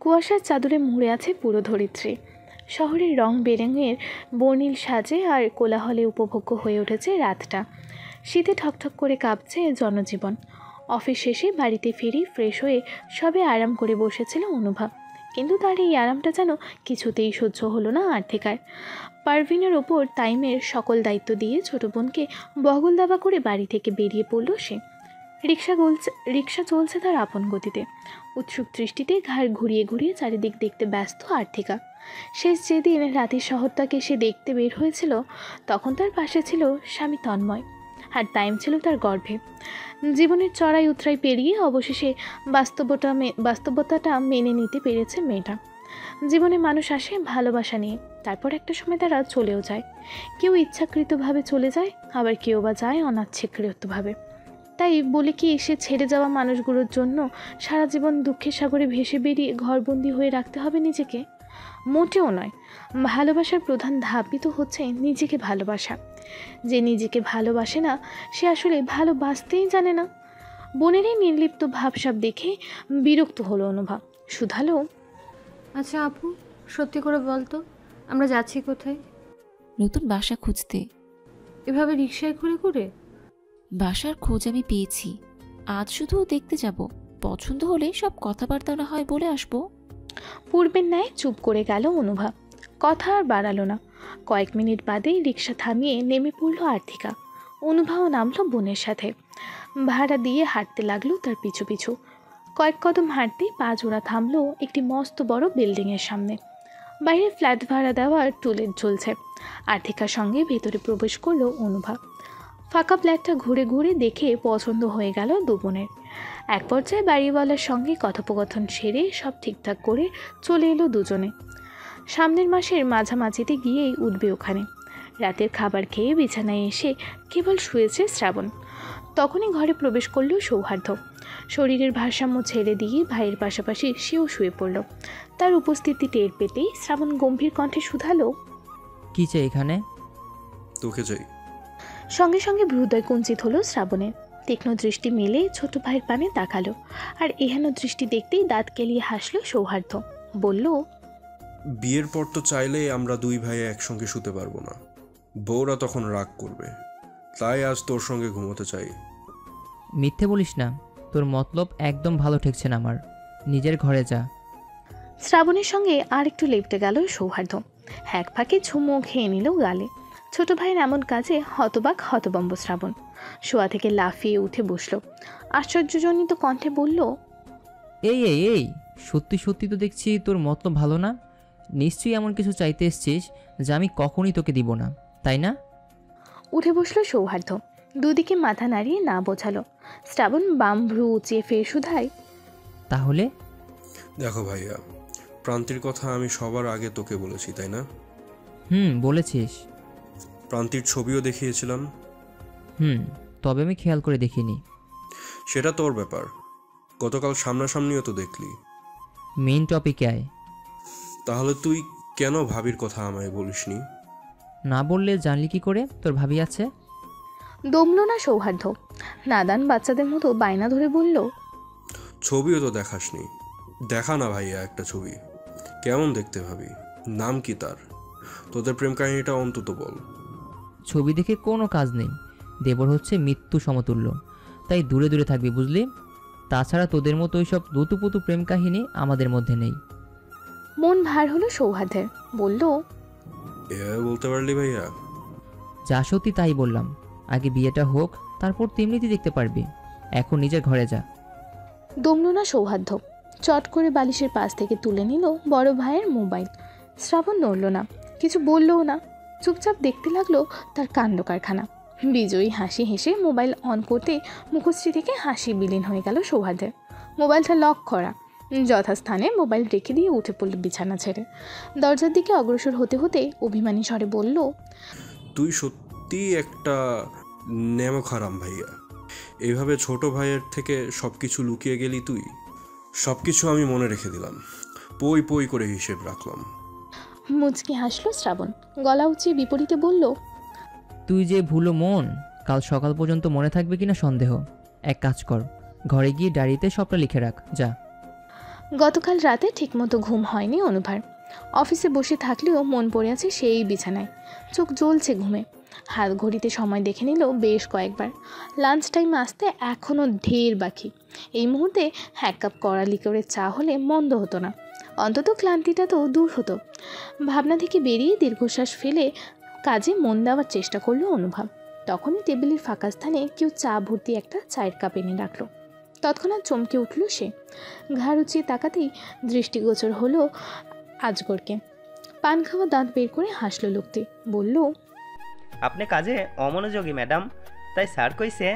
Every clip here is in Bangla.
কুয়াশার চাদরে মুড়ে আছে পুরো ধরিত্রী। শহরের রং বেরঙের বর্ণিল সাজে আর কোলাহলে উপভোগ্য হয়ে উঠেছে রাতটা। শীতে ঠকঠক করে কাঁপছে জনজীবন। অফিস শেষে বাড়িতে ফিরি ফ্রেশ হয়ে সবে আরাম করে বসেছিল অনুভা, কিন্তু তার এই আরামটা যেন কিছুতেই সহ্য হলো না আর্থিকার। পারভিনের ওপর তাইমের সকল দায়িত্ব দিয়ে ছোট বোনকে বগল দাবা করে বাড়ি থেকে বেরিয়ে পড়ল সে। রিক্সা চলছে তার আপন গতিতে। উৎসুক দৃষ্টিতে ঘাড় ঘুরিয়ে ঘুরিয়ে চারিদিক দেখতে ব্যস্ত আর্থিকা। শেষ যেদিন রাতের শহরটাকে সে দেখতে বের হয়েছিল, তখন তার পাশে ছিল স্বামী তন্ময়, আর টাইম ছিল তার গর্ভে। জীবনের চড়াই উতরাই পেরিয়ে অবশেষে বাস্তবতাটা মেনে নিতে পেরেছে মেয়েটা। জীবনে মানুষ আসে ভালোবাসা নিয়ে, তারপর একটা সময় তারা চলেও যায়। কেউ ইচ্ছাকৃতভাবে চলে যায়, আবার কেউ বা যায় অনিচ্ছাকৃতভাবে। তাই বলে কি সে ছেড়ে যাওয়া মানুষগুলোর জন্য সারা জীবন দুঃখের সাগরে ভেসে বেরিয়ে ঘরবন্দি হয়ে রাখতে হবে নিজেকে? মোটেও নয়। ভালোবাসার প্রধান ধাপই তো হচ্ছে নিজেকে ভালোবাসা। যে নিজেকে ভালোবাসে না, সে আসলে ভালোবাসতেই জানে না। বোনেরই নির্লিপ্ত ভাবসাব দেখে বিরক্ত হলো অনুভা। শুধালো, আচ্ছা আপু, সত্যি করে বলতো আমরা যাচ্ছি কোথায়? নতুন বাসা খুঁজতে। এভাবে রিক্সায় ঘুরে ঘুরে? বাসার খোঁজ আমি পেয়েছি, আজ শুধু দেখতে যাব, পছন্দ হলে সব কথাবার্তা না হয় বলে আসবো। পূর্বের ন্যায় চুপ করে গেল অনুভা, কথা আর বাড়ালো না। কয়েক মিনিট বাদেই রিক্সা থামিয়ে নেমে পড়ল আর্থিকা। অনুভাও নামলো বোনের সাথে। ভাড়া দিয়ে হাঁটতে লাগলো তার পিছু পিছু। কয়েক কদম হাঁটতেই পা জোড়া থামলো একটি মস্ত বড় বিল্ডিংয়ের সামনে। বাইরে ফ্ল্যাট ভাড়া দেওয়ার টুলেট ঝুলছে। আর্থিকার সঙ্গে ভেতরে প্রবেশ করলো অনুভা। ফাঁকা ফ্ল্যাটটা ঘুরে ঘুরে দেখে পছন্দ হয়ে গেল দু বোনের। এক পর্যায়ে বাড়িওয়ালার সঙ্গে কথোপকথন সেরে সব ঠিকঠাক করে চলে এলো দুজনে। সামনের মাসের মাঝামাঝিতে গিয়েই উঠবে ওখানে। রাতের খাবার খেয়ে বিছানায় এসে কেবল শুয়েছে শ্রাবণ। তখনই ঘরে প্রবেশ করল সৌহার্দ্য। শরীরের ভারসাম্য ছেড়ে দিয়ে ভাইয়ের পাশাপাশি সেও শুয়ে পড়ল। তার উপস্থিতি টের পেতেই শ্রাবণ গম্ভীর কণ্ঠে শুধালো, কি চাই এখানে? তোকে চাই। সঙ্গে সঙ্গে হৃদয় কুঞ্চিত হলো শ্রাবণের। তীক্ষ্ণ দৃষ্টি মেলে ছোট ভাইয়ের পানে তাকালো, আর এহেন দৃষ্টি দেখতেই দাঁত কেলিয়ে হাসল সৌহার্দ্য। বলল, বিয়ের পর তো চাইলে আমরা দুই ভাই একসঙ্গে শুতে পারবো না, বউরা তখন রাগ করবে, তাই আজ তোর সঙ্গে ঘুমোতে চাই। মিথ্যে বলিস না, তোর মতলব একদম ভালো ঠেকছে না আমার। নিজের ঘরে যা। শ্রাবণের সঙ্গে আর একটু লেপটে গেল সৌহার্দ্য। এক ফাঁকে ঝুমো খেয়ে নিল গালে। ছোট ভাইয়ের এমন কাজে হতবাক হতবম্ব শ্রাবণ। শোয়া থেকে লাফিয়ে উঠে বসল। আশ্চর্যজনিত কণ্ঠে বলল, এই এই এই সত্যি সত্যি তো দেখছি তোর মতলব ভালো না। নিশ্চয়ই এমন কিছু চাইতে এসছিস যা আমি কখনই তোকে দিব না, তাই না? উঠে বসল সৌহার্দ্য। দুদিকে মাথা নাড়িয়ে না বোঝালো। শ্রাবণ বাম ভ্রু উঁচিয়ে ফের শুধায়, তাহলে? দেখো ভাইয়া, প্রান্তির কথা আমি সবার আগে তোকে বলেছি, তাই না? বলেছিস। প্রান্তির ছবিও দেখিয়েছিলাম। তবে আমি খেয়াল করে দেখিনি। সেটা তোর ব্যাপার, গতকাল সামনাসামনিও তো দেখলি। মেইন টপিকে আয়। তাহলে তুই কেন ভাবির কথা আমায় বলিসনি? না বললে জানলি কি করে তোর ভাবি আছে? দমল না সৌহার্দ্য। নাদান বাচ্চাদের মতো বায়না ধরে বলল, ছবিও তো দেখাসনি, দেখা না ভাইয়া একটা ছবি। কেমন দেখতে ভাবি? নাম কি তার? তোদের প্রেম কাহিনীটা অন্তত বল। ছবি দেখে কোনো কাজ নেই। দেবর হচ্ছে মৃত্যু সমতুল্য, তাই দূরে দূরে থাকবি, বুঝলি? তাছাড়া তোদের মতো ওইসব দুতুপুতু প্রেম কাহিনী আমাদের মধ্যে নেই। মন ভার হলো সৌহার্দ্যের। বলল, এভাবে বলতে পারলি ভাইয়া? যা সত্যি তাই বললাম। আগে বিয়েটা হোক, তারপর তেমনিতে দেখতে পারবি। এখন নিজের ঘরে যা। দমল না সৌহার্দ্য। চট করে বালিশের পাশ থেকে তুলে নিল বড় ভাইয়ের মোবাইল। শ্রাবণ নড়ল না, কিছু বললও না, চুপচাপ দেখতে লাগলো তার কাণ্ড কারখানা। বিজয়ী হাসি হেসে মোবাইল অন করতে মুখশ্রী থেকে হাসি বিলীন হয়ে গেল সৌহার্দ্যের। মোবাইলটা লক করা। যথাস্থানে মোবাইল রেখে দিয়ে উঠে পড়ল বিছানা ছেড়ে। দরজার দিকে অগ্রসর হতে হতে অভিমানী স্বরে বলল, তুই সত্যি একটা নেমখারাম ভাইয়া। এইভাবে ছোট ভাইয়ের থেকে সব কিছু লুকিয়ে গেলি তুই। সব কিছু আমি মনে রেখে দিলাম, পই পই করে হিসেব রাখলাম। মুচকি হাসলো শ্রাবণ। গলা উঁচিয়ে বিপরীতে বলল, তুই যে ভুলো মন, কাল সকাল পর্যন্ত মনে থাকবে কিনা সন্দেহ। এক কাজ কর, ঘরে গিয়ে ডায়েরিতে সবটা লিখে রাখ, যা। গতকাল রাতে ঠিকমতো ঘুম হয়নি অনুভার। অফিসে বসে থাকলেও মন পড়ে আছে সেই বিছানায়, চোখ জ্বলছে ঘুমে। হাত ঘড়িতে সময় দেখে নিল বেশ কয়েকবার। লাঞ্চ টাইম আসতে এখনও ঢের বাকি। এই মুহূর্তে 1 কাপ কড়া লিকারের চা হলে মন্দ হতো না, অন্তত ক্লান্তিটা তো দূর হতো। ভাবনা থেকে বেরিয়ে দীর্ঘশ্বাস ফেলে কাজে মন দেওয়ার চেষ্টা করলো অনুভব। তখনই টেবিলের ফাঁকা স্থানে কেউ চা ভর্তি একটা চায়ের কাপ এনে রাখলো। তৎক্ষণাৎ চমকে উঠল সে। ঘাড় উঁচিয়ে তাকাতেই দৃষ্টিগোচর হলো আজগরকে। পান খাওয়া দাঁত বের করে হাসলো লোকটি, বলল, আপনি কাজে অমনোযোগী ম্যাডাম, তাই স্যার কইছে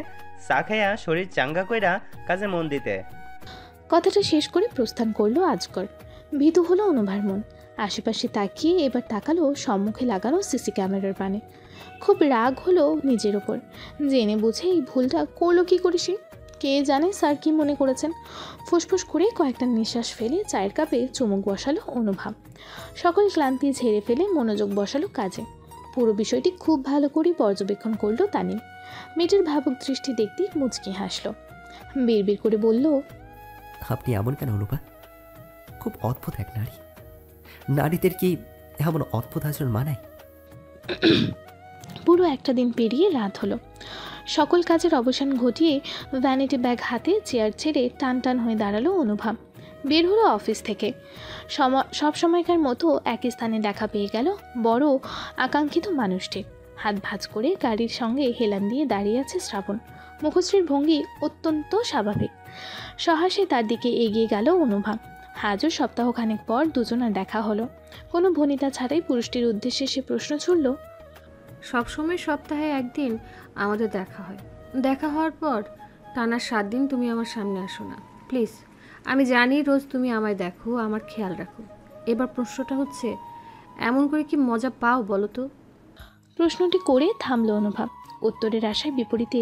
চা খাইয়া শরীর চাঙ্গা কইরা কাজে মন দিতে। কথাটা শেষ করে প্রস্থান করলো আজগর। ভীতু হলো অনুভার মন। আশেপাশে তাকিয়ে এবার তাকালো সম্মুখে লাগানো সিসি ক্যামেরার পানে। খুব রাগ হলো নিজের ওপর। জেনে বুঝে এই ভুলটা করলো কি করে সে? কে জানে স্যার কি মনে করেছেন। ফুসফুস করে কয়েকটা নিঃশ্বাস ফেলে চায়ের কাপে চুমুক বসালো অনুভব। সকল ক্লান্তি ঝেড়ে ফেলে মনোযোগ বসালো কাজে। পুরো বিষয়টি খুব ভালো করে পর্যবেক্ষণ করলো তানিম। মেয়েটির ভাবুক দৃষ্টি দেখতেই মুচকি হাসলো। বিড়বিড় করে বলল, আপনি এমন কেন অনুপা? খুব অদ্ভুত এক নারী। নারীদের কি এমন অদ্ভুত আচরণ মানায়? পুরো একটা দিন পেরিয়ে রাত হলো। সকল কাজের অবসান ঘটিয়ে ভ্যানিটি ব্যাগ হাতে চেয়ার ছেড়ে টান টান হয়ে দাঁড়ালো অনুভব। বের হলো অফিস থেকে। সব সময়কার মতো একই স্থানে দেখা পেয়ে গেল বড় আকাঙ্ক্ষিত মানুষটির। হাত ভাঁজ করে গাড়ির সঙ্গে হেলান দিয়ে দাঁড়িয়ে আছে শ্রাবণ। মুখশ্রীর ভঙ্গি অত্যন্ত স্বাভাবিক। সহাসে তার দিকে এগিয়ে গেল অনুভব। আজও সপ্তাহখানেক পর দুজনের দেখা হলো। কোনো ভনিতা ছাড়াই পুরুষটির উদ্দেশ্যে সে প্রশ্ন ছুড়ল, সবসময় সপ্তাহে একদিন আমাদের দেখা হয়। দেখা হওয়ার পর টানা 7 দিন তুমি আমার সামনে আসো না। প্লিজ, আমি জানি রোজ তুমি আমায় দেখো, আমার খেয়াল রাখো। এবার প্রশ্নটা হচ্ছে, এমন করে কি মজা পাও বলো তো? প্রশ্নটি করে থামল অনুভব। উত্তরের আশায় বিপরীতে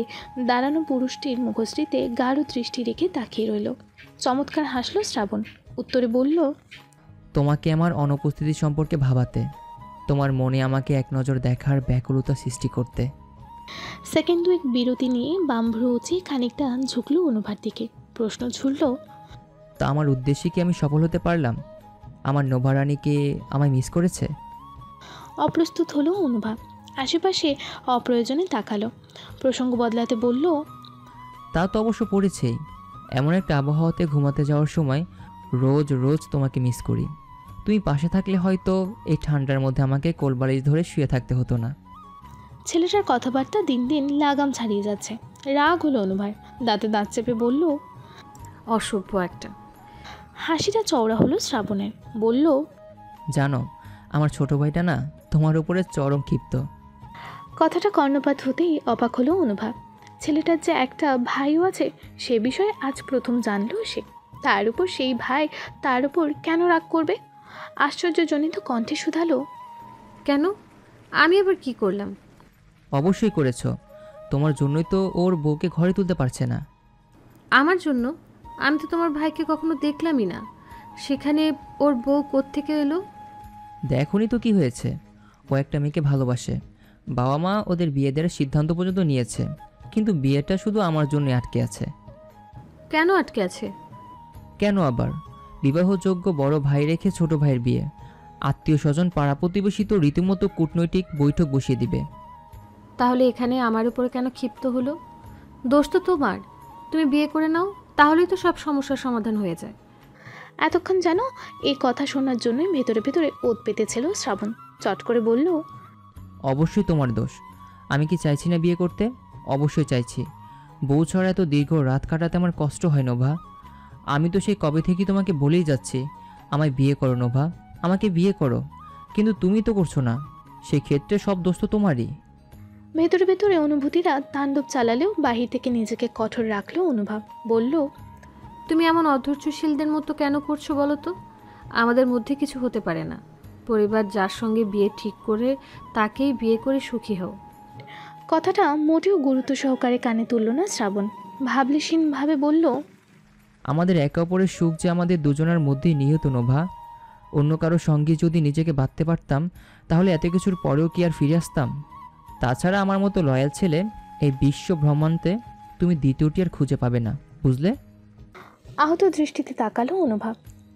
দাঁড়ানো পুরুষটির মুখশ্রীতে গাঢ় দৃষ্টি রেখে তাকিয়ে রইল। চমৎকার হাসল শ্রাবণ। উত্তরে বলল, তোমাকে আমার অনুপস্থিতি সম্পর্কে ভাবাতে, তোমার মনে আমাকে এক নজর দেখার ব্যাকুলতা সৃষ্টি করতে। সেকেন্ড দুয়েক বিরতি নিয়ে বাম ভ্রু উঁচিয়ে খানিকটা ঝুঁকল অনুভার দিকে। প্রশ্ন ঝুলল, তা আমার উদ্দেশ্যে কি আমি সফল হতে পারলাম? আমার নোভারানিকে আমায় মিস করেছে? অপ্রস্তুত হলো অনুভব। আশেপাশে অপ্রয়োজনে তাকালো। প্রসঙ্গ বদলাতে বলল, তা তো অবশ্য পড়েছেই। এমন একটা আবহাওয়াতে ঘুমাতে যাওয়ার সময় রোজ রোজ তোমাকে মিস করি। তুমি পাশে থাকলে হয়তো এই ঠান্ডার মধ্যে আমাকে কোলবালিশ ধরে শুয়ে থাকতে হতো না। ছেলেটার কথাবার্তা দিন দিন লাগাম ছাড়িয়ে যাচ্ছে। রাগ হলো অনুভব। দাঁতে দাঁত চেপে বলল, অসভ্য একটা। হাসিটা চওড়া হলো শ্রাবণের। বলল, জানো, আমার ছোট ভাইটা না তোমার উপরে চরম ক্ষিপ্ত। কথাটা কর্ণপাত হতেই অবাক হলো অনুভব। ছেলেটার যে একটা ভাইও আছে সে বিষয়ে আজ প্রথম জানলো সে। তার উপর সেই ভাই তার উপর কেন রাগ করবে? আশ্চর্যজনিত কণ্ঠে শুধালো, কেন? আমি আবার কি করলাম? অবশ্যই করেছ। তোমার জন্যই তো ওর বউকে ঘরে তুলতে পারছে না। আমার জন্য? আমি তো তোমার ভাইকে কখনো দেখলামই না। সেখানে ওর বউ কোত্থেকে এলো? দেখোনি তো কি হয়েছে। ও একটা মেয়েকে ভালোবাসে। বাবা মা ওদের বিয়ে দেওয়ার সিদ্ধান্ত পর্যন্ত নিয়েছে, কিন্তু বিয়েটা শুধু আমার জন্য আটকে আছে। কেন আটকে আছে? কেন আবার? বিবাহযোগ্য বড় ভাই রেখে ছোট ভাইয়ের বিয়ে। আত্মীয় স্বজন পাড়া প্রতিবেশী তো রীতিমতো কূটনৈতিক বৈঠক বসিয়ে দিবে। তাহলে এখানে আমার উপরে কেন ক্ষিপ্ত হলো? দোষ তো তোমার। তুমি বিয়ে করে নাও, তাহলেই তো সব সমস্যার সমাধান হয়ে যায়। এতক্ষণ যেন এই কথা শোনার জন্যই ভেতরে ভেতরে ওত পেতেছিল শ্রাবণ। চট করে বলল, অবশ্যই তোমার দোষ। আমি কি চাইছি না বিয়ে করতে? অবশ্যই চাইছি। বউ ছাড়া এত দীর্ঘ রাত কাটাতে আমার কষ্ট হয় নোভা। আমি তো সেই কবে থেকেই তোমাকে বলেই যাচ্ছি, আমায় বিয়ে করো নোভা, আমাকে বিয়ে করো। কিন্তু তুমি তো করছো না। সেই ক্ষেত্রে সব দোষ তো তোমারই। ভেতরে ভেতরে অনুভূতিরা তাণ্ডব চালালেও বাহির থেকে নিজেকে কঠোর রাখলো অনুভব। বলল, তুমি এমন অধৈর্যশীলদের মতো কেন করছো বলো তো? আমাদের মধ্যে কিছু হতে পারে না। পরিবার যার সঙ্গে বিয়ে ঠিক করে তাকেই বিয়ে করে সুখী হও। কথাটা মোটেও গুরুত্ব সহকারে কানে তুলল না শ্রাবণ। ভাবলেশীনভাবে বলল, আমাদের একে অপরের সুখ যে আমাদের দুজনের মধ্যেই নিহত নোভা। অন্য কারো সঙ্গে যদি নিজেকে বাঁধতে পারতাম তাহলে এত কিছুর পরেও কি আর ফিরে আসতাম? তাছাড়া আমার মতো লয়াল ছেলে এই বিশ্ব ভ্রমণতে তুমি দ্বিতীয়টি আর খুঁজে পাবে না, বুঝলে? আহত দৃষ্টিতে তাকালো অনুভব।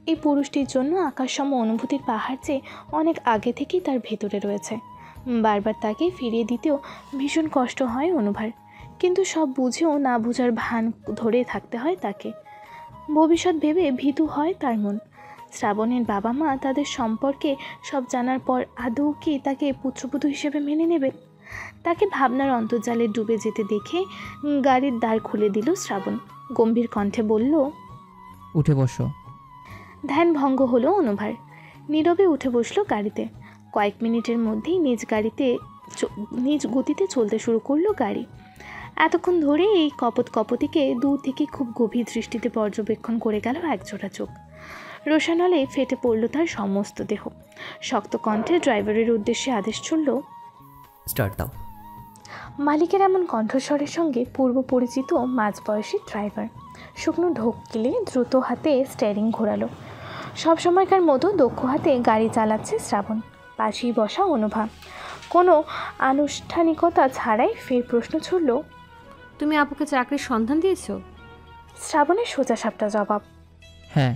এই পুরুষটির জন্য আকাশসম অনুভূতির পাহাড় যে অনেক আগে থেকেই তার ভেতরে রয়েছে। বারবার তাকে ফিরিয়ে দিতেও ভীষণ কষ্ট হয় অনুভার, কিন্তু সব বুঝেও না বুঝার ভান ধরে থাকতে হয় তাকে। ভবিষ্যৎ ভেবে ভীতু হয় তার মন। শ্রাবণের বাবা মা তাদের সম্পর্কে সব জানার পর আদৌ কি তাকে পুত্রবধূ হিসেবে মেনে নেবে? তাকে ভাবনার অন্তর্জালে ডুবে যেতে দেখে গাড়ির দ্বার খুলে দিল শ্রাবণ। গম্ভীর কণ্ঠে বলল, উঠে বসো। ধ্যান ভঙ্গ হলো অনুভার। নীরবে উঠে বসলো গাড়িতে। কয়েক মিনিটের মধ্যেই নিজ গতিতে চলতে শুরু করলো গাড়ি। এতক্ষণ ধরে এই কপতিকে দূর থেকে খুব গভীর দৃষ্টিতে পর্যবেক্ষণ করে গেল একজোড়া চোখ। রোশানলে ফেটে পড়ল তার সমস্ত দেহ। শক্ত কণ্ঠে ড্রাইভারের উদ্দেশ্যে আদেশ ছুড়ল, স্টার্ট দাও। মালিকের এমন কণ্ঠস্বরের সঙ্গে পূর্ব পরিচিত মাঝবয়সী ড্রাইভার শুকনো ঢোক গিলে দ্রুত হাতে স্টিয়ারিং ঘোরালো। সবসময়কার মতো দক্ষ হাতে গাড়ি চালাচ্ছে শ্রাবণ। পাশেই বসা অনুভা কোনো আনুষ্ঠানিকতা ছাড়াই ফের প্রশ্ন ছুড়ল, তুমি আপুকে চাকরির সন্ধান দিয়েছো? শ্রাবণের সোজাসাপটা জবাব, হ্যাঁ।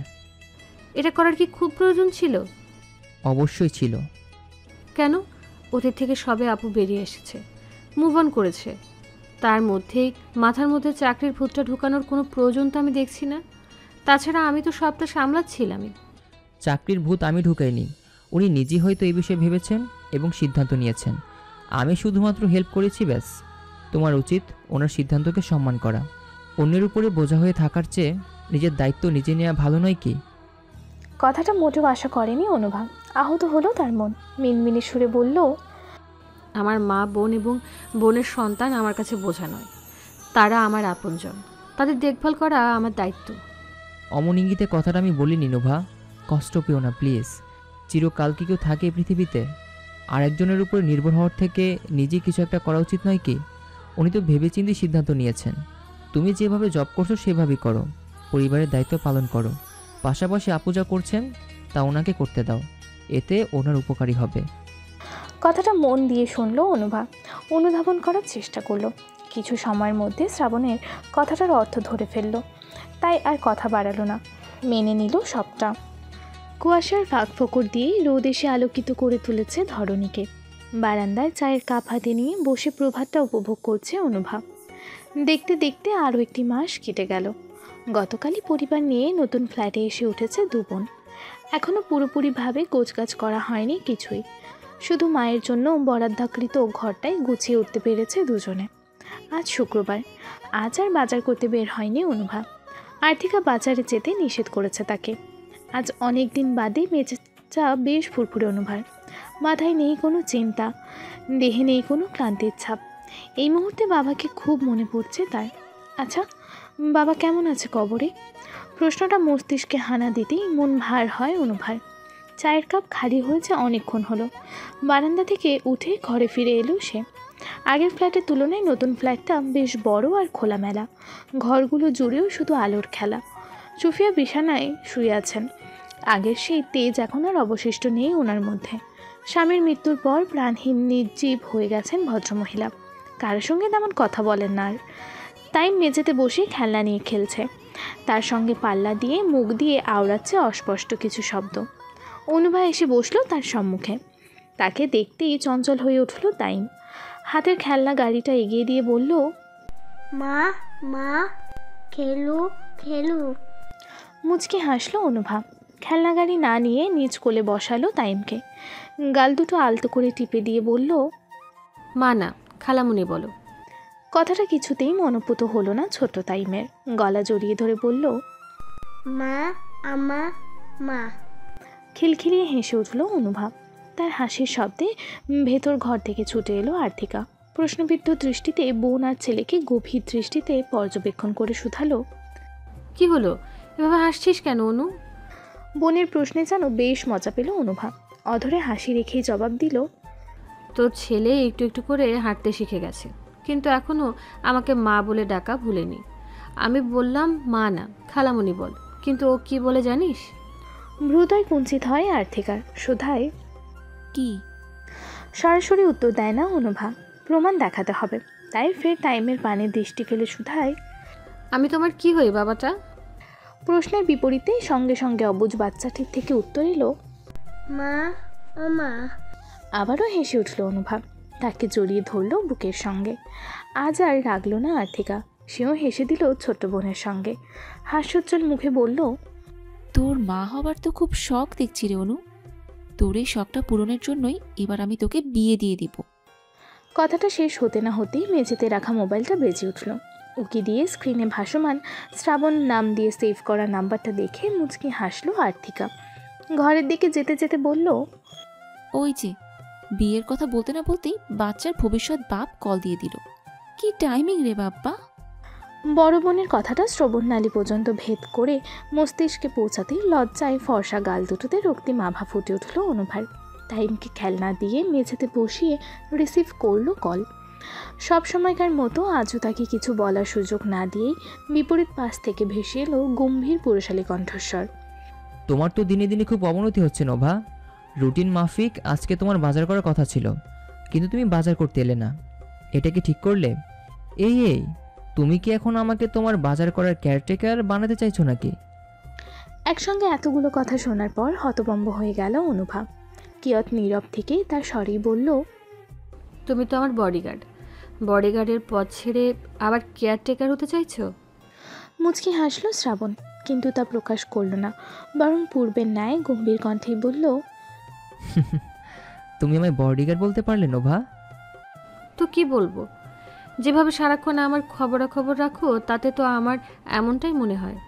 এটা করার কি খুব প্রয়োজন ছিল? অবশ্যই ছিল। কেন? ওদের থেকে সবে আপু বেরিয়ে এসেছে, মুভ অন করেছে। তার মধ্যেই মাথার মধ্যে চাকরির ভূতটা ঢুকানোর কোনো প্রয়োজন তো আমি দেখছি না। তাছাড়া আমি তো সবটা সামলাচ্ছিলামই। চাকরির ভূত আমি ঢুকাইনি, উনি নিজেই হয়তো এই বিষয়ে ভেবেছেন এবং সিদ্ধান্ত নিয়েছেন। আমি শুধুমাত্র হেল্প করেছি, ব্যাস। তোমার উচিত ওনার সিদ্ধান্তকে সম্মান করা। অন্যের উপরে বোঝা হয়ে থাকার চেয়ে নিজের দায়িত্ব নিজে নেওয়া ভালো নয় কি? কথাটা মোটেও আশা করেনি অনুভা। আহত হলো তার মন। মিনমিনে সুরে বলল, আমার মা, বোন এবং বোনের সন্তান আমার কাছে বোঝা নয়, তারা আমার আপনজন। তাদের দেখভাল করা আমার দায়িত্ব। অমন ইঙ্গিতে কথাটা আমি বলিনি নোভা। কষ্ট পেও না প্লিজ। চিরকাল কি কেউ থাকে এই পৃথিবীতে? আর একজনের উপর নির্ভর হওয়ার থেকে নিজেই কিছু একটা করা উচিত নয় কি? উনি তো ভেবেচিন্তে সিদ্ধান্ত নিয়েছেন। তুমি যেভাবে জব করছো সেভাবেই করো, পরিবারের দায়িত্ব পালন করো। পাশাপাশি আপু যা করছেন তা ওনাকে করতে দাও, এতে ওনার উপকারী হবে। কথাটা মন দিয়ে শুনলো অনুভা। অনুধাবন করার চেষ্টা করলো। কিছু সময়ের মধ্যে শ্রাবণের কথাটার অর্থ ধরে ফেলল, তাই আর কথা বাড়ালো না, মেনে নিল সবটা। কুয়াশার ফাঁক ফোকর দিয়ে রোদ এসে আলোকিত করে তুলেছে ধরণীকে। বারান্দায় চায়ের কাপ হাতে নিয়ে বসে প্রভাতটা উপভোগ করছে অনুভা। দেখতে দেখতে আরও একটি মাস কেটে গেল। গতকালই পরিবার নিয়ে নতুন ফ্ল্যাটে এসে উঠেছে দু বোন। এখনও পুরোপুরিভাবে গোছগাছ করা হয়নি কিছুই। শুধু মায়ের জন্য বরাদ্দাকৃত ঘরটাই গুছিয়ে উঠতে পেরেছে দুজনে। আজ শুক্রবার, আজ আর বাজার করতে বের হয়নি অনুভা। আর্থিকা বাজারে যেতে নিষেধ করেছে তাকে। আজ অনেক দিন বাদে মেজাজটা বেশ ফুরফুরে অনুভার। মাথায় নেই কোনো চিন্তা, দেহে নেই কোনো ক্লান্তির ছাপ। এই মুহূর্তে বাবাকে খুব মনে পড়ছে তার। আচ্ছা, বাবা কেমন আছে কবরে? প্রশ্নটা মস্তিষ্কে হানা দিতেই মন ভার হয় অনুভার। চায়ের কাপ খালি হয়েছে অনেকক্ষণ হলো। বারান্দা থেকে উঠে ঘরে ফিরে এলো সে। আগের ফ্ল্যাটের তুলনায় নতুন ফ্ল্যাটটা বেশ বড় আর খোলামেলা। ঘরগুলো জুড়েও শুধু আলোর খেলা। সুফিয়া বিছানায় শুয়ে আছেন। আগের সেই তেজ এখন আর অবশিষ্ট নেই ওনার মধ্যে। স্বামীর মৃত্যুর পর প্রাণহীন নির্জীব হয়ে গেছেন ভদ্রমহিলা। কারোর সঙ্গে তেমন কথা বলেন না আর। তাই মেঝেতে বসে খেলনা নিয়ে খেলছে। তার সঙ্গে পাল্লা দিয়ে মুখ দিয়ে আওড়াচ্ছে অস্পষ্ট কিছু শব্দ। অনুভা এসে বসলো তার সম্মুখে। তাকে দেখতেই চঞ্চল হয়ে উঠল তাইম। হাতের খেলনা গাড়িটা এগিয়ে দিয়ে বলল, মা মা খেলু খেলু। মুচকি হাসলো অনুভা। খেলনা গাড়ি না নিয়ে নিজ কোলে বসালো তাইমকে। গাল দুটো আলতো করে টিপে দিয়ে বলল, মা না, খালামুনি বলো। কথাটা কিছুতেই মনোপুত হলো না ছোট তাইমের। গলা জড়িয়ে ধরে বলল, মা আমা মা। খিলখিলিয়ে হেসে উঠল অনুভা। তার হাসির শব্দে ভেতর ঘর থেকে ছুটে এলো আর্থিকা। প্রশ্নবিদ্ধ দৃষ্টিতে বোন আর ছেলেকে গভীর দৃষ্টিতে পর্যবেক্ষণ করে শুধালো, কি হলো, এভাবে হাসছিস কেন অনু? বোনের প্রশ্নে যেন বেশ মজা পেল অনুভা। অধরে হাসি রেখেই জবাব দিল, তোর ছেলে একটু একটু করে হাঁটতে শিখে গেছে, কিন্তু এখনও আমাকে মা বলে ডাকা ভুলেনি। আমি বললাম মা না, খালামুনি বল, কিন্তু ও কি বলে জানিস? ভ্রুদয় কুঞ্চিত হয় আর্থিকার। শুধায়, কি? সরাসরি উত্তর দেয় না অনুভা। প্রমাণ দেখাতে হবে। তাই ফের টাইমের পানে দৃষ্টি ফেলে শুধায়, আমি তোমার কি হই বাবাটা? প্রশ্নের বিপরীতে সঙ্গে সঙ্গে অবুঝ বাচ্চাটির থেকে উত্তর এলো, মা ও মা। আবারও হেসে উঠল অনুভা, তাকে জড়িয়ে ধরল বুকের সঙ্গে। আজ আর রাগল না আর্থিকা, সেও হেসে দিল ছোট্ট বোনের সঙ্গে। হাস্যোজ্জ্বল মুখে বলল, তোর মা হবার তো খুব শখ দেখছি রে অনু। তোর এই শখটা পূরণের জন্যই এবার আমি তোকে বিয়ে দিয়ে দিব। কথাটা শেষ হতে না হতেই মেঝেতে রাখা মোবাইলটা বেজে উঠল। উকি দিয়ে স্ক্রিনে ভাসমান শ্রাবণ নাম দিয়ে সেভ করা নাম্বারটা দেখে মুচকি হাসল আর্থিকা। ঘরের দিকে যেতে যেতে বলল, ওই যে বিয়ের কথা বলতে না বলতেই বাচ্চার ভবিষ্যৎ বাপ কল দিয়ে দিল। কি টাইমিং রে বাপ্পা। বড় বোনের কথাটা শ্রবণনালী পর্যন্ত ভেদ করে মস্তিষ্কে পৌঁছাতেই লজ্জায় ফর্সা গাল দুটোতে রক্তিম আভা ফুটে উঠল অনুভার। টাইমকে খেলনা দিয়ে মেঝেতে বসিয়ে রিসিভ করলো কল। সব সময়কার মতো আজও তাকে কিছু বলার সুযোগ না দিয়েই বিপরীত পাশ থেকে ভেসে এলো গম্ভীর পুরুষালী কণ্ঠস্বর। তোমার তো দিনে দিনে খুব অবনতি হচ্ছে নোভা। রুটিন মাফিক আজকে তোমার বাজার করার কথা ছিল, কিন্তু তুমি বাজার করতে এলে না। এটা কি ঠিক করলে? এই তুমি কি এখন আমাকে তোমার বাজার করার কেয়ারটেকার বানাতে চাইছো নাকি? একসঙ্গে এতগুলো কথা শোনার পর হতভম্ব হয়ে গেল অনুভা। কিয়ৎ নীরব থেকেই তার স্বরেই বলল, তুমি তো আমার বডিগার্ডের পদ ছেড়ে আবার কেয়ারটেকার হতে চাইছো? মুচকি হাসল শ্রাবণ, কিন্তু তা প্রকাশ করল না, বরং পূর্বের ন্যায় গম্ভীর কণ্ঠেই বলল, তুমি আমায় বডিগার্ড বলতে পারলে নোভা? তো কি বলবো, যেভাবে সারাক্ষণ আমার খবরাখবর রাখো তাতে তো আমার এমনটাই মনে হয়।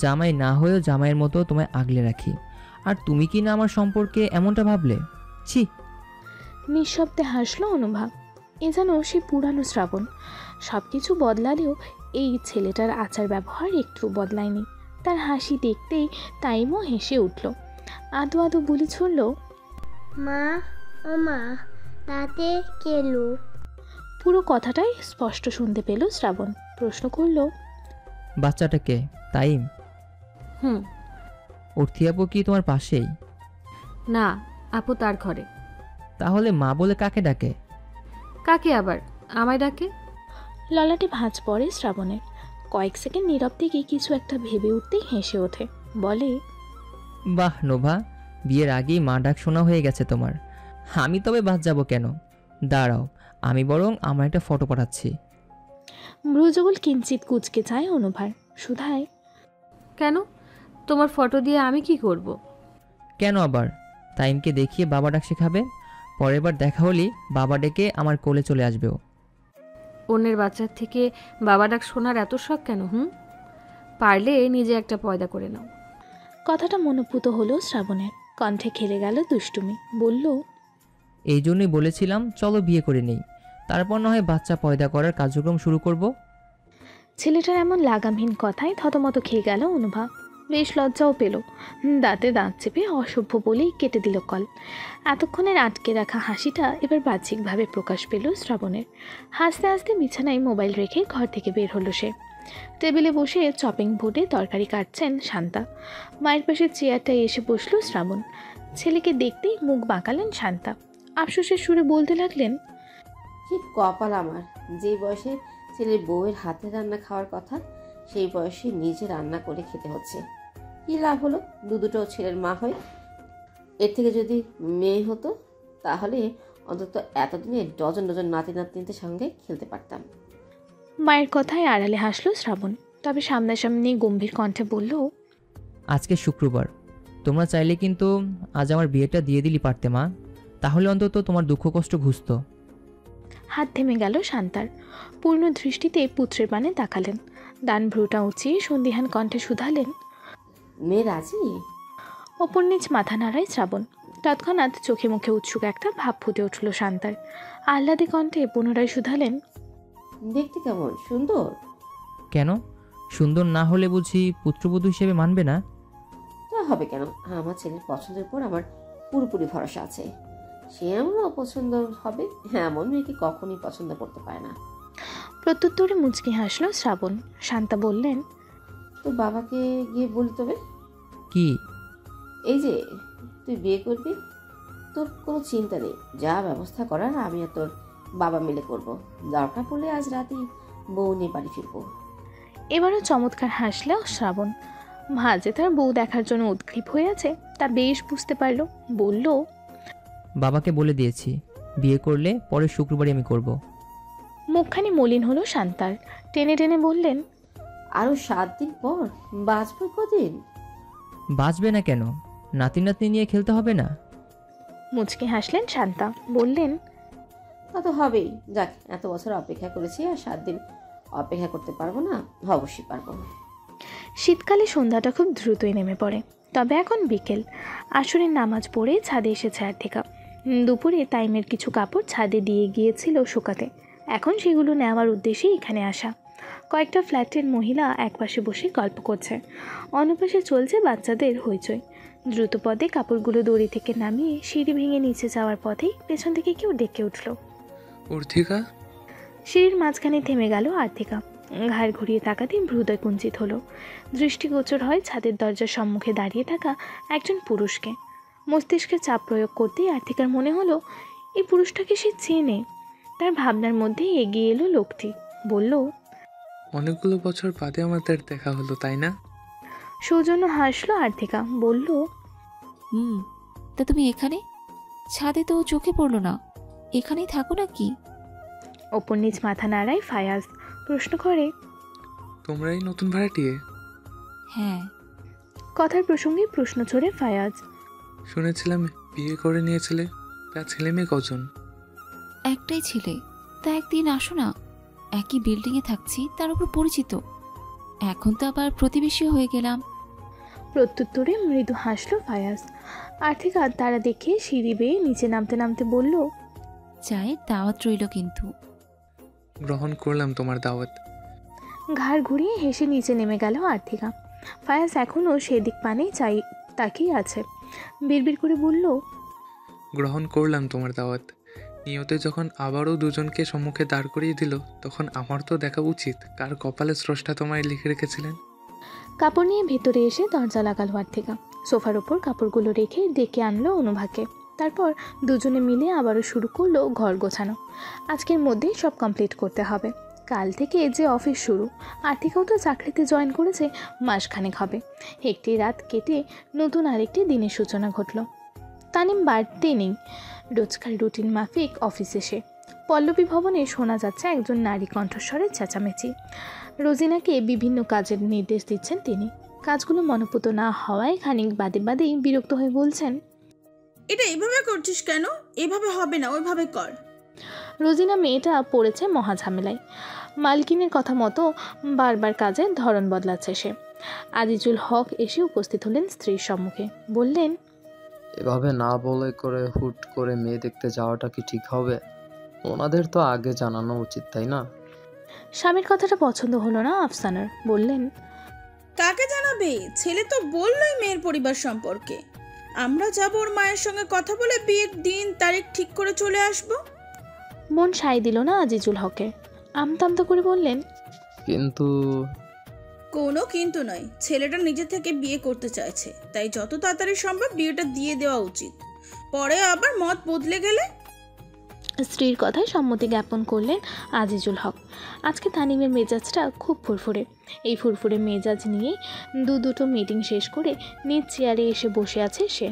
জামাই না হয়েও জামাইয়ের মতো তোমায় আগলে রাখি, আর তুমি কি না আমার সম্পর্কে এমনটা ভাবলে? ছি। নিঃশব্দে হাসল অনুভা। এ যেন সে পুরানো শ্রাবণ। সব কিছু বদলালেও এই ছেলেটার আচার ব্যবহার একটু বদলায়নি। তার হাসি দেখতেই তাইমও হেসে উঠল, আদো আদো বুলি ছুড়ল, মা ও মা, তাতে কেলু। পুরো কথাটাই স্পষ্ট শুনতে পেল শ্রাবণ। প্রশ্ন করল, বাচ্চাটাকে তাইম? হুম। অর্থি আপু কি তোমার পাশেই? না, আপু তার ঘরে। তাহলে মা বলে কাকে ডাকে? কাকে আবার? আমায় ডাকে। ললাটে ভাঁজ পড়ে শ্রাবণের। কয়েক সেকেন্ড নীরব থেকে কিছু একটা ভেবে উঠতেই হেসে ওঠে, বলে, বাহ নোভা, বিয়ের আগেই মা ডাক শোনা হয়ে গেছে তোমার। আমি তবে বাদ যাব কেন? দাঁড়াও, আমি বরং আমার একটা ফটো পাঠাচ্ছি। ভ্রুযুগল কিঞ্চিত কুচকে যায় অনুভার। সুধায়, কেন? তোমার ফটো দিয়ে আমি কি করব? কেন আবার? তাইমকে দেখিয়ে বাবা ডাক শেখাবে। পরের বার দেখা হলেই বাবা ডেকে আমার কোলে চলে আসবেও। অন্যের বাচ্চার থেকে বাবা ডাক শোনার এত শখ কেন? পারলে নিজে একটা পয়দা করে নাও। কথাটা মনোপুত হলো শ্রাবণের। কণ্ঠে খেলে গেল দুষ্টুমি। বলল, এই জন্যই বলেছিলাম চলো বিয়ে করে নেই, তারপর না হয় বাচ্চা পয়দা করার কার্যক্রম শুরু করব। ছেলেটার এমন লাগামহীন কথায় থতমত খেয়ে গেল অনুভা। বেশ লজ্জাও পেল। দাঁতে দাঁত চেপে অসভ্য বলেই কেটে দিল কল। এতক্ষণের আটকে রাখা হাসিটা এবার বাহ্যিকভাবে প্রকাশ পেল শ্রাবণের। হাসতে হাসতে বিছানায় মোবাইল রেখে ঘর থেকে বের হলো সে। টেবিলে বসে চপিং বোর্ডে তরকারি কাটছেন শান্তা। মায়ের পাশে চেয়ারটায় এসে বসল শ্রাবণ। ছেলেকে দেখতেই মুখ বাঁকালেন শান্তা। আফসোসের সুরে বলতে লাগলেন, কি কপাল আমার, যে বয়সে ছেলের বউয়ের হাতে রান্না খাওয়ার কথা, সেই বয়সে নিজে রান্না করে খেতে হচ্ছে। কি লাভ হলো দুটো ছেলের মা হয়? এর থেকে যদি মেয়ে হতো তাহলে অন্তত এতদিনে ডজন ডজন নাতি নাতনিদের সঙ্গে খেলতে পারতাম। মায়ের কথায় আড়ালে হাসলো শ্রাবণ, তবে সামনাসামনি গম্ভীর কণ্ঠে বলল, আজকে শুক্রবার, তোমরা চাইলে কিন্তু আজ আমার বিয়েটা দিয়ে দিলি পারতে মা, তাহলে অন্তত তোমার দুঃখ কষ্ট ঘুচত। হাত থেমে গেল শান্তার। পূর্ণ দৃষ্টিতে পুত্রের পানে তাকালেন। ডান ভ্রুটা উঁচিয়ে সন্দিহান কণ্ঠে শুধালেন, মেয়ে রাজি? ওপর নিচ মাথা নাড়ায় শ্রাবণ। তৎক্ষণাৎ চোখে মুখে উৎসুক একটা ভাব ফুটে উঠল শান্তার। আহ্লাদে কণ্ঠে পুনরায় শুধালেন, দেখতে কেমন? সুন্দর? কেন, সুন্দর না হলে বুঝি পুত্রবধূ হিসেবে মানবে না? তা হবে কেন? আমার ছেলের পছন্দের উপর আমার পুরোপুরি ভরসা আছে। সে এমন অপছন্দ হবে এমন মেয়েকে কখনই পছন্দ করতে পারে না। প্রত্যুত্তরে মুচকি হাসল শ্রাবণ। শান্তা বললেন, তো বাবাকে গিয়ে বলি তবে। কি? এই যে তুই বিয়ে করবি, তোর কোনো চিন্তা নেই, যা ব্যবস্থা করার আমি আর তোর বাবা মিলে করব। দরকার পড়লে আজ রাতেই বউ নিয়ে বাড়ি ফিরবো। এবারও চমৎকার হাসলেও শ্রাবণ। মা যে তার বউ দেখার জন্য উদ্গ্রীব হয়ে আছে তা বেশ বুঝতে পারল। বলল, বাবাকে বলে দিয়েছি, বিয়ে করলে পরের শুক্রবারই আমি করব। মুখখানি মলিন হলো শান্তার। টেনে টেনে বললেন, আরও 7 দিন পর বাঁচবে কদিন? বাঁচবে না কেন? নাতি নাতনি নিয়ে খেলতে হবে না? মুচকি হাসলেন শান্তা। বললেন, তা তো হবেই। যাক, এত বছর অপেক্ষা করেছি, আর 7 দিন অপেক্ষা করতে পারবো না? অবশ্যই পারবো। শীতকালে সন্ধ্যাটা খুব দ্রুতই নেমে পড়ে। তবে এখন বিকেল। আসরের নামাজ পড়ে ছাদে এসেছে আর্থিকা। দুপুরে তাইমের কিছু কাপড় ছাদে দিয়ে গিয়েছিল শুকাতে। এখন সেগুলো নেওয়ার উদ্দেশ্যেই এখানে আসা। কয়েকটা ফ্ল্যাটের মহিলা একপাশে বসে গল্প করছে, অন্য পাশে চলছে বাচ্চাদের হইচই। দ্রুত পদে কাপড়গুলো দড়ি থেকে নামিয়ে সিঁড়ি ভেঙে নিচে যাওয়ার পথেই পেছন থেকে কেউ ডেকে উঠল, অর্থিকা। সিঁড়ির মাঝখানে থেমে গেল আর্থিকা। ঘাড় ঘুরিয়ে তাকাতেই হৃদয় কুঞ্চিত হলো। দৃষ্টিগোচর হয় ছাদের দরজার সম্মুখে দাঁড়িয়ে থাকা একজন পুরুষকে। মস্তিষ্কে চাপ প্রয়োগ করতেই আর্থিকার মনে হলো এই পুরুষটাকে সে চেনে। তার ভাবনার মধ্যে এগিয়ে এলো লোকটি। বলল, অনেকগুলো বছর বাদে আমাদের দেখা হলো, তাই না? সৌজন্য হাসলো আর্থিকা। বলল, তা তুমি এখানে? ছাদে তো চোখে পড়লো না, এখানেই থাকো না কি? ওপর নিচ মাথা নাড়ায় ফায়াজ। প্রশ্ন করে, তোমরাই নতুন ভাড়াটিয়ে? হ্যাঁ। কথার প্রসঙ্গে প্রশ্ন ছড়ে ফায়াজ। শুনেছিলাম বিয়ে করে নিয়েছিলে, তা ছেলে মেয়ে কজন? একটাই ছেলে। তা একদিন আসো না, একই বিল্ডিংয়ে থাকছি, তার উপর পরিচিত। এখন তো আবার প্রতিবেশী হয়ে গেলাম। প্রত্যুত্তরে মৃদু হাসলো ফায়াজ। আর্থিকা তারা দেখে সিঁড়ি বেয়ে নিচে নামতে নামতে বলল, চায়ের দাওয়াত রইল কিন্তু। গ্রহণ করলাম তোমার দাওয়াত। ঘাড় ঘুরিয়ে হেসে নিচে নেমে গেল আর্থিকা। ফায়াজ এখনও সেদিক পানেই তাকিয়ে আছে। বিড়বিড় করে বলল, গ্রহণ করলাম তোমার দাওয়াত। নিয়তে যখন আবারও দুজনকে সম্মুখে দাঁড় করিয়ে দিল, তখন আমার তো দেখা উচিত কার কপালে স্রষ্টা তোমায় লিখে রেখেছিলেন। কাপড় নিয়ে ভেতরে এসে দরজা লাগালো আর্থিকা। সোফার ওপর কাপড়গুলো রেখে ডেকে আনলো অনুভাকে। তারপর দুজনে মিলে আবারও শুরু করলো ঘর গোছানো। আজকের মধ্যেই সব কমপ্লিট করতে হবে। কাল থেকে যে অফিস শুরু। আর্থিকাও তো চাকরিতে জয়েন করেছে, মাসখানেক হবে। একটি রাত কেটে নতুন আরেকটি দিনের সূচনা ঘটল। তানিম বাড়তে নেই, রোজকার রুটিন মাফিক অফিস এসে। পল্লবী ভবনে শোনা যাচ্ছে একজন নারী কণ্ঠস্বরের চেঁচামেচি। রোজিনাকে বিভিন্ন কাজের নির্দেশ দিচ্ছেন তিনি। কাজগুলো মনোপুত না হওয়ায় খানিক বাদে বাদেই বিরক্ত হয়ে বলছেন, এটা এভাবে করছিস কেন? এভাবে হবে না, ওইভাবে কর। রোজিনা মেয়েটা পড়েছে মহা ঝামেলায়। মালকিনের কথা মতো বারবার কাজের ধরন বদলাচ্ছে সে। আজিজুল হক এসে উপস্থিত হলেন স্ত্রীর সম্মুখে। বললেন, এভাবে না বলে করে হুট করে মেয়ে দেখতে যাওয়াটা কি ঠিক হবে? ওনাদের তো আগে জানানো উচিত, তাই না? স্বামীর কথাটা পছন্দ হলো না আফসানার। বললেন, কাকে জানাবে? ছেলে তো বললই মেয়ের পরিবার সম্পর্কে। আমরা যাব ওর মায়ের সঙ্গে কথা বলে বিয়ের দিন তারিখ ঠিক করে চলে আসব। মন সাই দিল না আজিজুল হকে। আমতামতা করে বললেন, কিন্তু কোনো কিন্তু নয়, ছেলেটা নিজে থেকে বিয়ে করতে চাইছে, তাই যত তাড়াতাড়ি সম্ভব বিয়েটা দিয়ে দেওয়া উচিত। পরে আবার মত বদলে গেলে। স্ত্রীর কথায় সম্মতি জ্ঞাপন করলেন আজিজুল হক। আজকে তানিমের মেজাজটা খুব ফুরফুরে। এই ফুরফুরে মেজাজ নিয়ে দুটো মিটিং শেষ করে নিজ চেয়ারে এসে বসে আছে সে।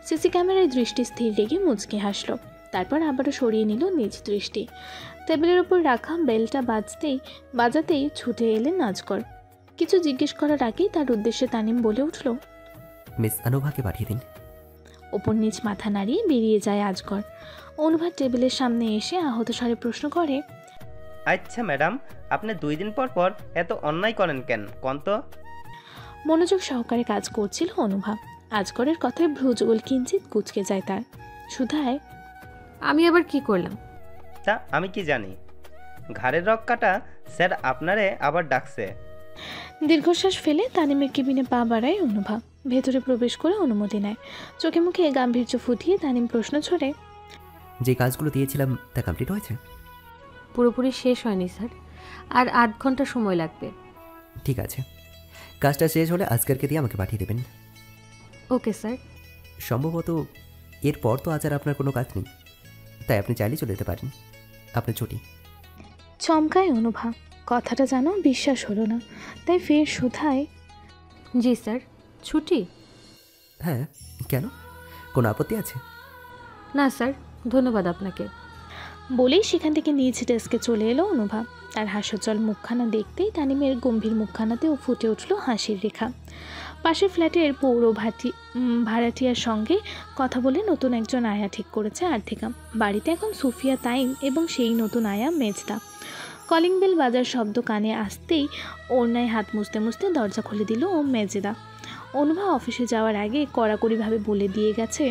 সিসি ক্যামেরায় দৃষ্টি স্থির রেখে মুচকি হাসল। তারপর আবারও সরিয়ে নিল নিজ দৃষ্টি। টেবিলের ওপর রাখা বেলটা বাজাতেই ছুটে এলেন আজগর। কিছু জিজ্ঞেস করার আগেই তার উদ্দেশ্যে তানিম বলে উঠল, মিস অনুভাকে পাঠিয়ে দিন। ওপর নিচ মাথা নাড়িয়ে বেরিয়ে যায় আজগর। অনুভা টেবিলের সামনে এসে আহত স্বরে প্রশ্ন করে, আচ্ছা ম্যাডাম, আপনি 2 দিন পর পর এত অন্যায় করেন কেন কোন তো? মনোযোগ সহকারে কাজ করছিল অনুভা। আজগরের কথায় ভ্রুযুগল কিঞ্চিত কুঁচকে যায় তার। সুধায়, আমি আবার কি করলাম? তা আমি কি জানি? ঘাড়ের রক কাটা স্যার আপনারে আবার ডাকছে। দীর্ঘশ্বাস ফেলে তানিমের কেবিনে পা বাড়ায় অনুভা। ভেতরে প্রবেশ করে অনুমতি নেয়। চোখে মুখে গাম্ভীর্য ফুটিয়ে তানিম প্রশ্ন ছড়ে, যে কাজগুলো দিয়েছিলাম তা কমপ্লিট হয়েছে? পুরোপুরি শেষ হয়নি স্যার, আর 8 ঘন্টা সময় লাগবে। ঠিক আছে, কাজটা শেষ হলে আজকারকে দিয়ে আমাকে পাঠিয়ে দেবেন। Okay sir. সম্ভবত এরপর তো আজ আর আপনার কোনো কাজ নেই, তাই আপনি চাইলে চলে যেতে পারেন। আপনার ছুটি। চমকায় অনুভা। কথাটা যেন বিশ্বাস হলো না, তাই ফের শুধায়, জি স্যার। ছুটি? হ্যাঁ, কেন? কোনো আপত্তি আছে? না স্যার, ধন্যবাদ আপনাকে। বলেই সেখান থেকে নিজ ডেস্কে চলে এলো অনুভা। তার হাস্যোজ্জ্বল মুখখানা দেখতেই তানিমের গম্ভীর মুখখানাতেও ফুটে উঠল হাসির রেখা। পাশের ফ্ল্যাটের ভাড়াটিয়ার সঙ্গে কথা বলে নতুন একজন আয়া ঠিক করেছে আর্থিকা। বাড়িতে এখন সুফিয়া, তাইম এবং সেই নতুন আয়া মেজদা। কলিং বেল বাজার শব্দ কানে আসতেই ওড়নায় হাত মুছতে মুছতে দরজা খুলে দিল ও মেজেদা। অনুভা অফিসে যাওয়ার আগে কড়াকড়িভাবে বলে দিয়ে গেছে,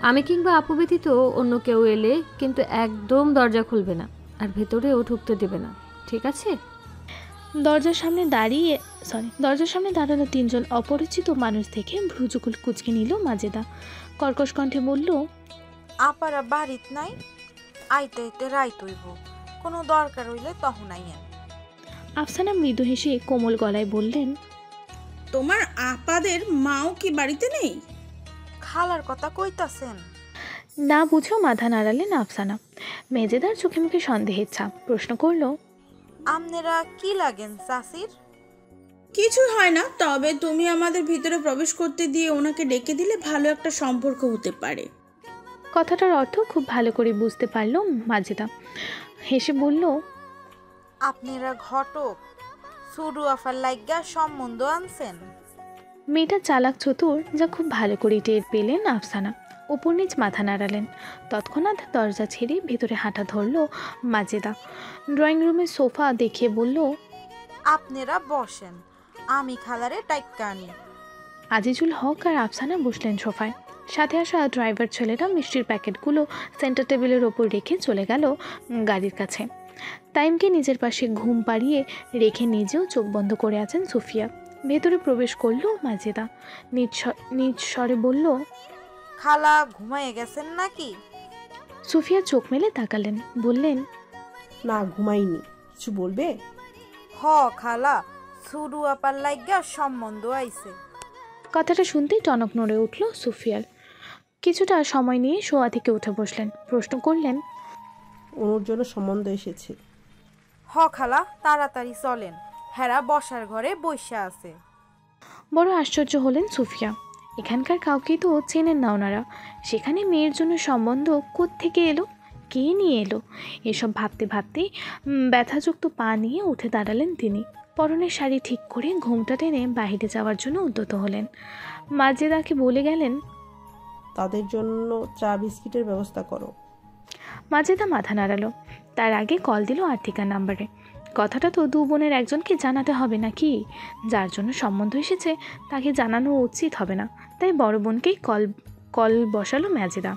আমি কিংবা আপু ব্যতীত অন্য কেউ এলে কিন্তু একদম দরজা খুলবে না, আর ভেতরেও ঢুকতে দেবে না, ঠিক আছে? দরজার সামনে দাঁড়ানো তিনজন অপরিচিত মানুষ থেকে ভ্রুজুকুল কুচকে নিল মাজেদা। কর্কশ কণ্ঠে বলল, আপারা বাড়িত নাই, আইতে আইতে রাইত হইব, কোনো দরকার হইলে তখন আইয়েন। আফসানা মৃদু হেসে কোমল গলায় বললেন, তোমার আপাদের মাও কি বাড়িতে নেই? খালার কথা কইতাছেন? না বুঝেও মাথা নাড়ালেন আফসানা। মেজেদার চোখে মুখে সন্দেহের ছাপ। প্রশ্ন করল, আপনারা কি লাগেন চাচির? কিছু হয় না, তবে তুমি আমাদের ভিতরে প্রবেশ করতে দিয়ে ওনাকে ডেকে দিলে ভালো একটা সম্পর্ক হতে পারে। কথাটার অর্থ খুব ভালো করে বুঝতে পারল মাজেদা। হেসে বলল, আপনারা ঘটক সুরু আফার লাইগা সম্বন্ধ আনছেন? মেয়েটা চালাক চতুর, যা খুব ভালো করে টের পেলেন আফসানা। উপর নিচ মাথা নাড়ালেন। তৎক্ষণাৎ দরজা ছেড়ে ভেতরে হাঁটা ধরল মাজেদা। ড্রয়িং রুমের সোফা দেখিয়ে বলল, আপনারা বসেন, আমি খালারে টাইক্কা আনি। আজিজুল হক আর আফসানা বসলেন সোফায়। সাথে আসা ড্রাইভার ছেলেটা মিষ্টির প্যাকেটগুলো সেন্টার টেবিলের ওপর রেখে চলে গেল গাড়ির কাছে। টাইমকে নিজের পাশে ঘুম পাড়িয়ে রেখে নিজেও চোখ বন্ধ করে আছেন সুফিয়া। ভেতরে প্রবেশ করল মাজেদা। নিজ স্বরে বলল, খালা ঘুমাইয়ে গেছেন নাকি? সুফিয়া চোখ মেলে তাকালেন, বললেন, না, ঘুমাইনি। কিছু বলবে? হ খালা, সুরু আপার লাইগা সম্বন্ধ আইছে। কথাটা শুনতেই টনক নড়ে উঠল সুফিয়ার। কিছুটা সময় নিয়ে শোয়া থেকে উঠে বসলেন। প্রশ্ন করলেন, ওর জন্য সম্বন্ধ এসেছে? হ খালা, তাড়াতাড়ি চলেন, হেরা বসার ঘরে বইসা আছে। বড় আশ্চর্য হলেন সুফিয়া। এখানকার কাউকেই তো চেনেন না ওনারা। সেখানে মেয়ের জন্য সম্বন্ধ কোত্থেকে এলো, কে নিয়ে এলো? এসব ভাবতে ভাবতেই ব্যথাযুক্ত পা নিয়ে উঠে দাঁড়ালেন তিনি। পরনের শাড়ি ঠিক করে ঘোমটা টেনে বাইরে যাওয়ার জন্য উদ্যত হলেন। মাজেদাকে বলে গেলেন, তাদের জন্য চা বিস্কিটের ব্যবস্থা করো। মাজেদা মাথা নাড়ালো। তার আগে কল দিল আর্থিকার নাম্বারে। কথাটা তো দু বোনের একজনকে জানাতে হবে নাকি? যার জন্য সম্বন্ধ এসেছে তাকে জানানো উচিত হবে না, তাই বড় বোনকেই কল বসালো মাজেদা।